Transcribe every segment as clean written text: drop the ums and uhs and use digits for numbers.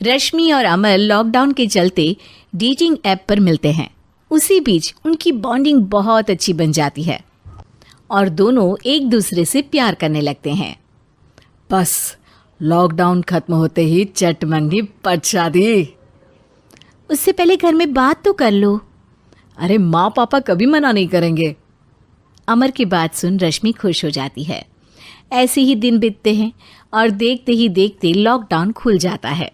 रश्मि और अमर लॉकडाउन के चलते डेटिंग ऐप पर मिलते हैं। उसी बीच उनकी बॉन्डिंग बहुत अच्छी बन जाती है और दोनों एक दूसरे से प्यार करने लगते हैं। बस लॉकडाउन खत्म होते ही चट मंगनी पट शादी। उससे पहले घर में बात तो कर लो। अरे माँ पापा कभी मना नहीं करेंगे। अमर की बात सुन रश्मि खुश हो जाती है। ऐसे ही दिन बीतते हैं और देखते ही देखते लॉकडाउन खुल जाता है,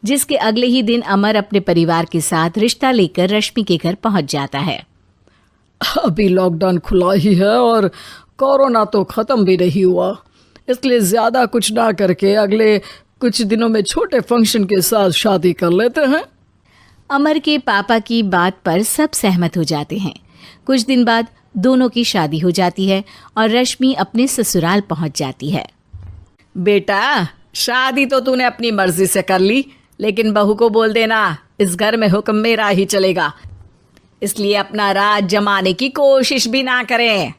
जिसके अगले ही दिन अमर अपने परिवार के साथ रिश्ता लेकर रश्मि के घर पहुंच जाता है। अभी लॉकडाउन खुला ही है और कोरोना तो ख़त्म भी नहीं हुआ, इसलिए ज़्यादा कुछ ना करके अगले कुछ दिनों में छोटे फंक्शन के साथ शादी कर लेते हैं। अमर के पापा की बात पर सब सहमत हो जाते हैं। कुछ दिन बाद दोनों की शादी हो जाती है और रश्मि अपने ससुराल पहुंच जाती है। बेटा, शादी तो तूने अपनी मर्जी से कर ली, लेकिन बहू को बोल देना इस घर में हुक्म मेरा ही चलेगा, इसलिए अपना राज जमाने की कोशिश भी ना करें।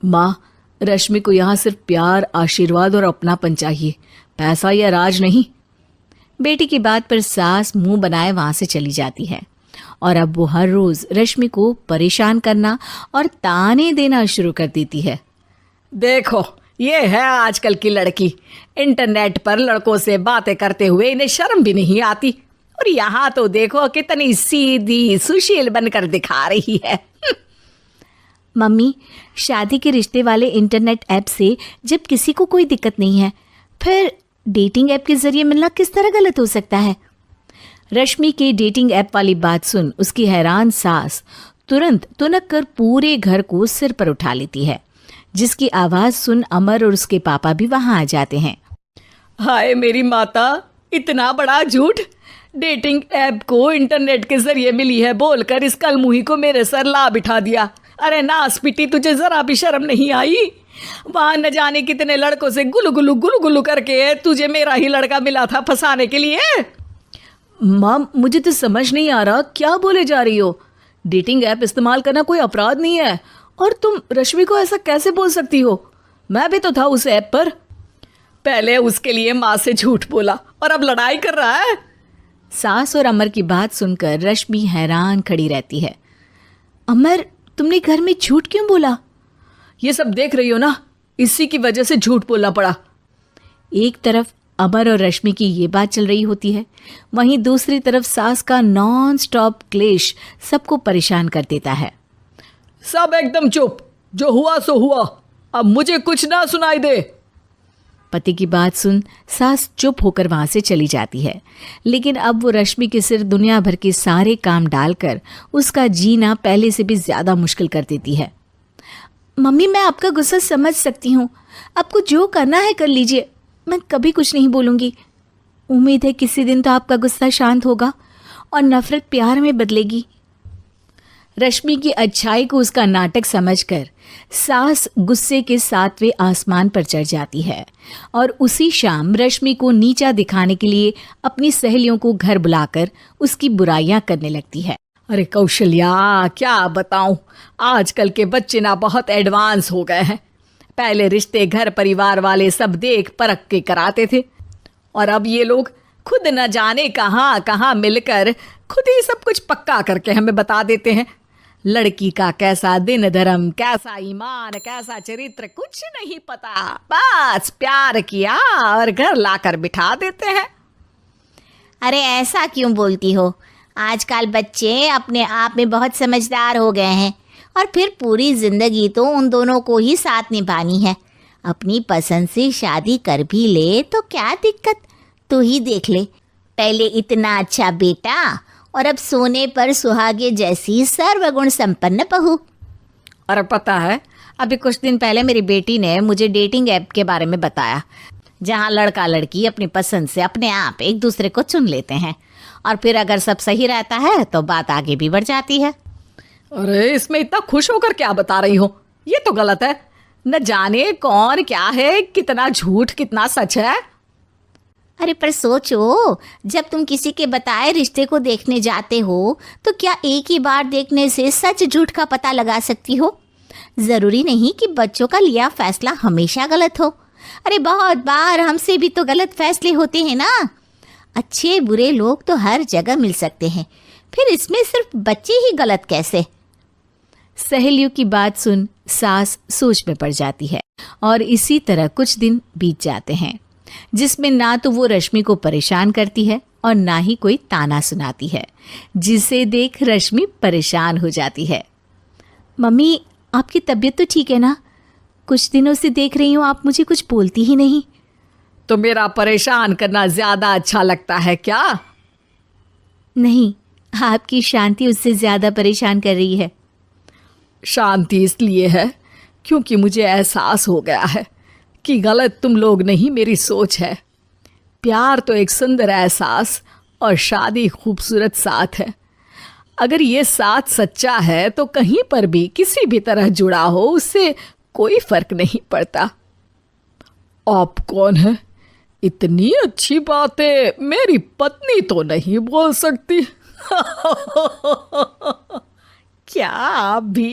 माँ, रश्मि को यहाँ सिर्फ प्यार, आशीर्वाद और अपनापन चाहिए, पैसा या राज नहीं। बेटी की बात पर सास मुंह बनाए वहां से चली जाती है और अब वो हर रोज रश्मि को परेशान करना और ताने देना शुरू कर देती है। देखो, ये है आजकल की लड़की, इंटरनेट पर लड़कों से बातें करते हुए इन्हें शर्म भी नहीं आती, और यहाँ तो देखो कितनी सीधी सुशील बनकर दिखा रही है। मम्मी, शादी के रिश्ते वाले इंटरनेट ऐप से जब किसी को कोई दिक्कत नहीं है, फिर डेटिंग ऐप के जरिए मिलना किस तरह गलत हो सकता है? रश्मि के डेटिंग ऐप वाली बात सुन उसकी हैरान सास तुरंत तुनक कर पूरे घर को सिर पर उठा लेती है, जिसकी आवाज सुन अमर और उसके पापा भी वहां आ जाते हैं। हाय मेरी माता, इतना बड़ा झूठ! डेटिंग ऐप को इंटरनेट के जरिए मिली है बोलकर इस कलमुही को मेरे सर ला बिठा दिया। अरे नास पिटी, तुझे जरा भी शर्म नहीं आई? वहां न जाने कितने लड़कों से गुलू गुलू करके तुझे मेरा ही लड़का मिला था फंसाने के लिए। माँ, मुझे तो समझ नहीं आ रहा क्या बोले जा रही हो। डेटिंग ऐप इस्तेमाल करना कोई अपराध नहीं है, और तुम रश्मि को ऐसा कैसे बोल सकती हो? मैं भी तो था उस ऐप पर। पहले उसके लिए माँ से झूठ बोला और अब लड़ाई कर रहा है। सास और अमर की बात सुनकर रश्मि हैरान खड़ी रहती है। अमर, तुमने घर में झूठ क्यों बोला? ये सब देख रही हो ना, इसी की वजह से झूठ बोलना पड़ा। एक तरफ अमर और रश्मि की ये बात चल रही होती है, वहीं दूसरी तरफ सास का नॉन स्टॉप क्लेश सबको परेशान कर देता है। सब एकदम चुप, जो हुआ सो हुआ, अब मुझे कुछ ना सुनाई दे। पति की बात सुन सास चुप होकर वहां से चली जाती है, लेकिन अब वो रश्मि के सिर दुनिया भर के सारे काम डालकर उसका जीना पहले से भी ज्यादा मुश्किल कर देती है। मम्मी, मैं आपका गुस्सा समझ सकती हूँ, आपको जो करना है कर लीजिए, मैं कभी कुछ नहीं बोलूँगी। उम्मीद है किसी दिन तो आपका गुस्सा शांत होगा और नफरत प्यार में बदलेगी। रश्मि की अच्छाई को उसका नाटक समझकर सास गुस्से के 7वें आसमान पर चढ़ जाती है और उसी शाम रश्मि को नीचा दिखाने के लिए अपनी सहेलियों को घर बुलाकर उसकी बुराइयां करने लगती है। अरे कौशल्या, क्या बताऊं, आजकल के बच्चे ना बहुत एडवांस हो गए हैं। पहले रिश्ते घर परिवार वाले सब देख परख के कराते थे, और अब ये लोग खुद न जाने कहाँ कहाँ मिलकर खुद ही सब कुछ पक्का करके हमें बता देते हैं। लड़की का कैसा दिन धर्म, कैसा ईमान, कैसा चरित्र कुछ नहीं पता, बस प्यार किया और घर लाकर बिठा देते हैं। अरे ऐसा क्यों बोलती हो? आजकल बच्चे अपने आप में बहुत समझदार हो गए हैं, और फिर पूरी जिंदगी तो उन दोनों को ही साथ निभानी है। अपनी पसंद से शादी कर भी ले तो क्या दिक्कत, तू ही देख ले, पहले इतना अच्छा बेटा और अब सोने पर सुहागे जैसी सर्वगुण संपन्न बहू। और पता है, अभी कुछ दिन पहले मेरी बेटी ने मुझे डेटिंग ऐप के बारे में बताया, जहाँ लड़का लड़की अपनी पसंद से अपने आप एक दूसरे को चुन लेते हैं, और फिर अगर सब सही रहता है तो बात आगे भी बढ़ जाती है। अरे इसमें इतना खुश होकर क्या बता रही हो? ये तो गलत है। न जाने कौन क्या है, कितना झूठ कितना सच है। अरे पर सोचो, जब तुम किसी के बताए रिश्ते को देखने जाते हो तो क्या एक ही बार देखने से सच झूठ का पता लगा सकती हो? ज़रूरी नहीं कि बच्चों का लिया फैसला हमेशा गलत हो। अरे बहुत बार हमसे भी तो गलत फैसले होते हैं ना। अच्छे बुरे लोग तो हर जगह मिल सकते हैं, फिर इसमें सिर्फ बच्चे ही गलत कैसे? सहेलियों की बात सुन सास सोच में पड़ जाती है और इसी तरह कुछ दिन बीत जाते हैं जिसमें ना तो वो रश्मि को परेशान करती है और ना ही कोई ताना सुनाती है, जिसे देख रश्मि परेशान हो जाती है। मम्मी, आपकी तबीयत तो ठीक है ना? कुछ दिनों से देख रही हूँ आप मुझे कुछ बोलती ही नहीं। तो मेरा परेशान करना ज्यादा अच्छा लगता है क्या? नहीं, आपकी शांति उससे ज्यादा परेशान कर रही है। शांति इसलिए है क्योंकि मुझे एहसास हो गया है कि गलत तुम लोग नहीं, मेरी सोच है। प्यार तो एक सुंदर एहसास और शादी खूबसूरत साथ है। अगर ये साथ सच्चा है तो कहीं पर भी किसी भी तरह जुड़ा हो उससे कोई फर्क नहीं पड़ता। आप कौन है? इतनी अच्छी बातें मेरी पत्नी तो नहीं बोल सकती। क्या आप भी